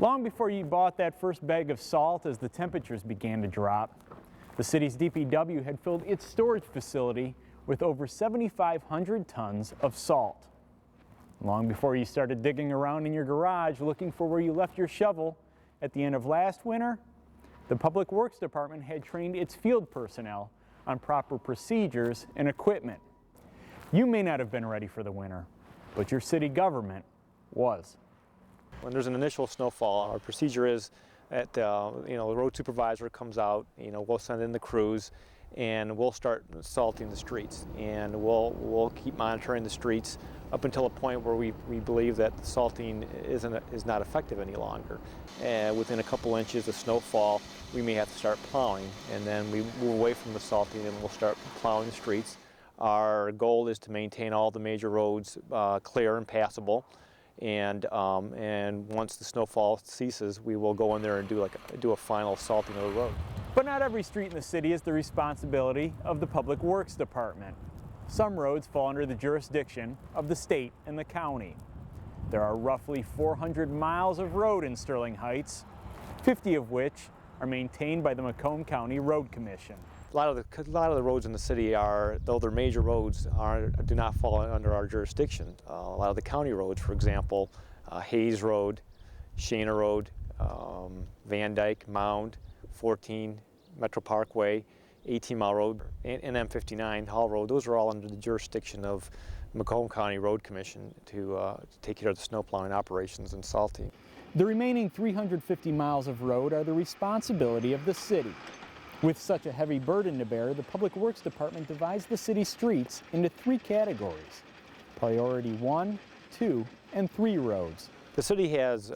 Long before you bought that first bag of salt, as the temperatures began to drop, the city's DPW had filled its storage facility with over 7,500 tons of salt. Long before you started digging around in your garage looking for where you left your shovel at the end of last winter, the Public Works Department had trained its field personnel on proper procedures and equipment. You may not have been ready for the winter, but your city government was. When there's an initial snowfall, our procedure is that the road supervisor comes out. We'll send in the crews, and we'll start salting the streets. And we'll keep monitoring the streets up until a point where we believe that the salting is not effective any longer. And within a couple inches of snowfall, we may have to start plowing, and then we move away from the salting and we'll start plowing the streets. Our goal is to maintain all the major roads clear and passable. And once the snowfall ceases, we will go in there and do a final salting of the road. But not every street in the city is the responsibility of the Public Works Department. Some roads fall under the jurisdiction of the state and the county. There are roughly 400 miles of road in Sterling Heights, 50 of which are maintained by the Macomb County Road Commission. A lot of the roads in the city though they're major roads, do not fall under our jurisdiction. A lot of the county roads, for example, Hayes Road, Shana Road, Van Dyke, Mound, 14, Metro Parkway, 18 Mile Road, and M59, Hall Road, those are all under the jurisdiction of Macomb County Road Commission to take care of the snow plowing operations and salting. The remaining 350 miles of road are the responsibility of the city. With such a heavy burden to bear, the Public Works Department divides the city's streets into three categories: Priority 1, 2, and 3 roads. The city has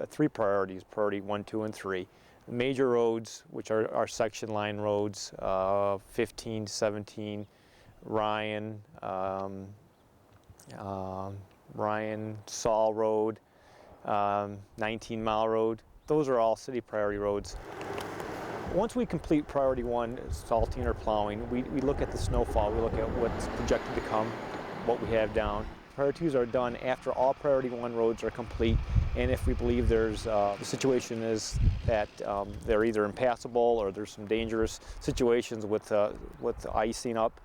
three priorities: Priority 1, 2, and 3. Major roads, which are our section line roads, 15, 17, Ryan, Saul Road, 19 Mile Road. Those are all city priority roads. Once we complete Priority 1, salting or plowing, we look at the snowfall, we look at what's projected to come, what we have down. Priority 2s are done after all Priority 1 roads are complete, and if we believe the situation is that they're either impassable or there's some dangerous situations with icing up,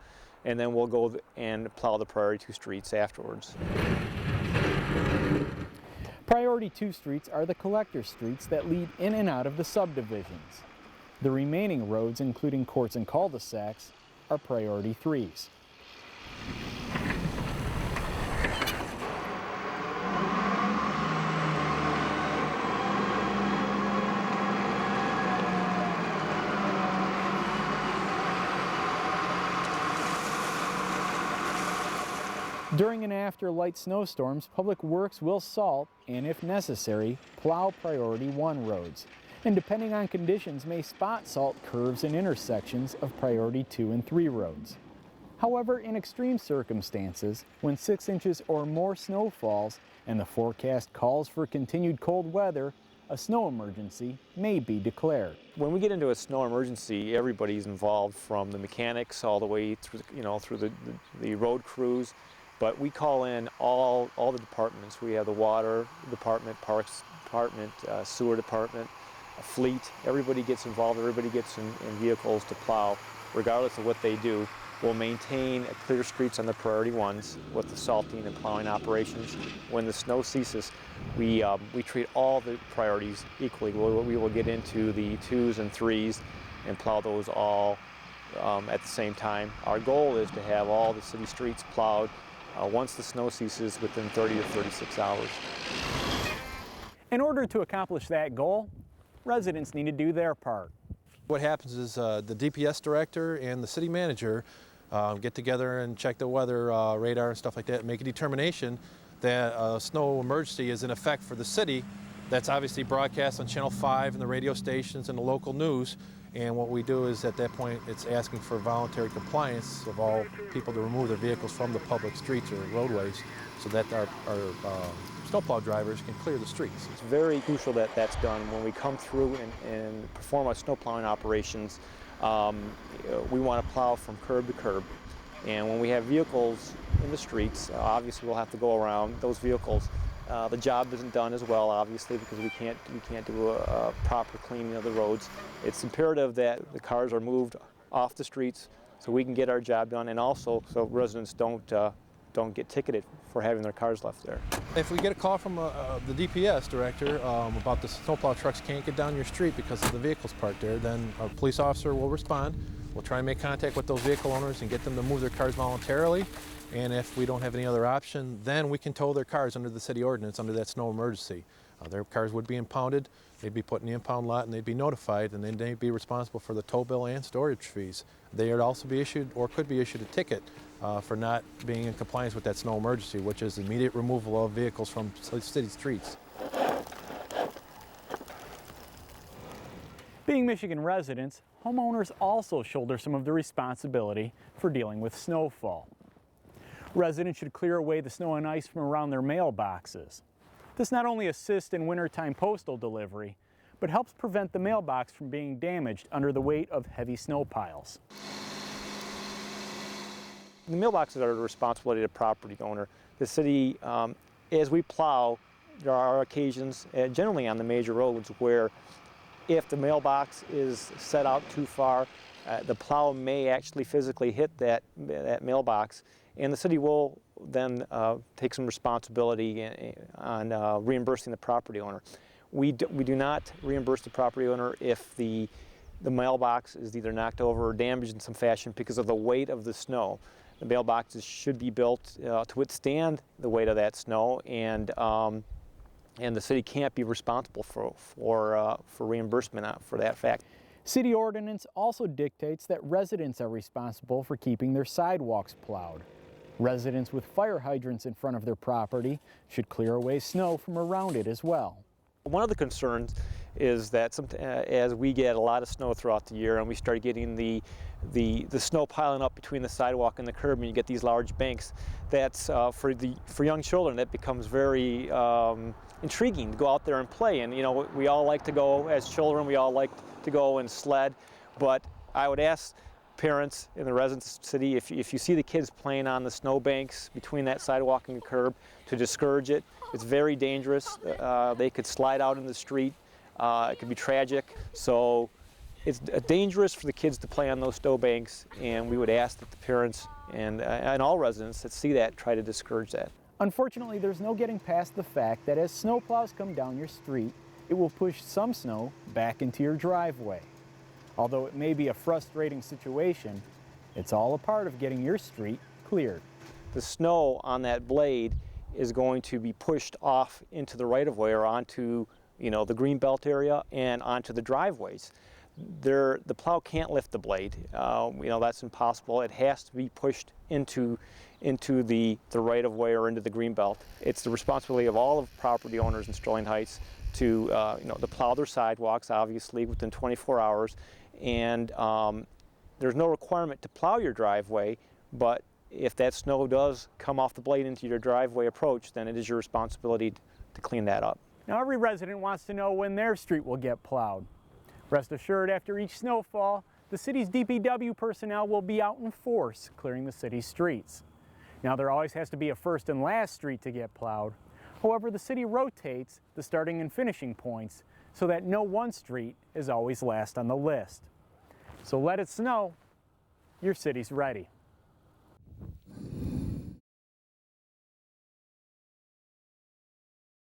and then we'll go and plow the Priority 2 streets afterwards. Priority 2 streets are the collector streets that lead in and out of the subdivisions. The remaining roads, including courts and cul-de-sacs, are Priority 3s. During and after light snowstorms, Public Works will salt and, if necessary, plow Priority 1 roads, and depending on conditions may spot salt curves and intersections of Priority 2 and 3 roads. However, in extreme circumstances, when 6 inches or more snow falls and the forecast calls for continued cold weather, a snow emergency may be declared. When we get into a snow emergency, everybody's involved, from the mechanics all the way through, through the road crews. But we call in all the departments. We have the water department, parks department, sewer department, fleet. Everybody gets involved. Everybody gets in vehicles to plow, regardless of what they do. We'll maintain clear streets on the Priority 1s with the salting and plowing operations. When the snow ceases, we treat all the priorities equally. We will get into the 2s and 3s and plow those all at the same time. Our goal is to have all the city streets plowed once the snow ceases within 30 to 36 hours. In order to accomplish that goal, residents need to do their part. What happens is the DPS director and the city manager get together and check the weather radar and stuff like that, and make a determination that a snow emergency is in effect for the city. That's obviously broadcast on Channel 5 and the radio stations and the local news. And what we do is, at that point, it's asking for voluntary compliance of all people to remove their vehicles from the public streets or roadways, so that our snowplow drivers can clear the streets. It's very crucial that that's done. When we come through and perform our snow plowing operations, we want to plow from curb to curb. And when we have vehicles in the streets, obviously we'll have to go around those vehicles. The job isn't done as well, obviously, because we can't do a proper cleaning of the roads. It's imperative that the cars are moved off the streets so we can get our job done, and also so residents don't get ticketed for having their cars left there. If we get a call from the DPS director about the snowplow trucks can't get down your street because of the vehicles parked there, then a police officer will respond. We'll try and make contact with those vehicle owners and get them to move their cars voluntarily. And if we don't have any other option, then we can tow their cars under the city ordinance under that snow emergency. Their cars would be impounded, they'd be put in the impound lot, and they'd be notified, and then they'd be responsible for the tow bill and storage fees. They would also be issued, or could be issued, a ticket for not being in compliance with that snow emergency, which is immediate removal of vehicles from city streets. Being Michigan residents, homeowners also shoulder some of the responsibility for dealing with snowfall. Residents should clear away the snow and ice from around their mailboxes. This not only assists in wintertime postal delivery, but helps prevent the mailbox from being damaged under the weight of heavy snow piles. The mailboxes are the responsibility of the property owner. The city, as we plow, there are occasions, generally on the major roads, where if the mailbox is set out too far, the plow may actually physically hit that mailbox, and the city will then take some responsibility on reimbursing the property owner. We do not reimburse the property owner if the mailbox is either knocked over or damaged in some fashion because of the weight of the snow. The mailboxes should be built to withstand the weight of that snow, and the city can't be responsible for reimbursement for that fact. City ordinance also dictates that residents are responsible for keeping their sidewalks plowed. Residents with fire hydrants in front of their property should clear away snow from around it as well. One of the concerns is that as we get a lot of snow throughout the year and we start getting the snow piling up between the sidewalk and the curb, and you get these large banks, that's for young children, that becomes very intriguing to go out there and play. And you know, we all like to go, as children, we all like to go and sled, but I would ask parents in the residence of the city, if you see the kids playing on the snow banks between that sidewalk and the curb, to discourage it. It's very dangerous. They could slide out in the street. It could be tragic. So it's dangerous for the kids to play on those snow banks, and we would ask that the parents and all residents that see that try to discourage that. Unfortunately, there's no getting past the fact that as snowplows come down your street, it will push some snow back into your driveway. Although it may be a frustrating situation, it's all a part of getting your street cleared. The snow on that blade is going to be pushed off into the right-of-way or onto, you know, the green belt area and onto the driveways. The plow can't lift the blade. You know, that's impossible. It has to be pushed into the right-of-way or into the green belt. It's the responsibility of all of property owners in Sterling Heights to to plow their sidewalks, obviously, within 24 hours. And there's no requirement to plow your driveway, but if that snow does come off the blade into your driveway approach, then it is your responsibility to clean that up. Now, every resident wants to know when their street will get plowed. Rest assured, after each snowfall, the city's DPW personnel will be out in force clearing the city's streets. Now, there always has to be a first and last street to get plowed. However, the city rotates the starting and finishing points so that no one street is always last on the list. So let it snow, your city's ready.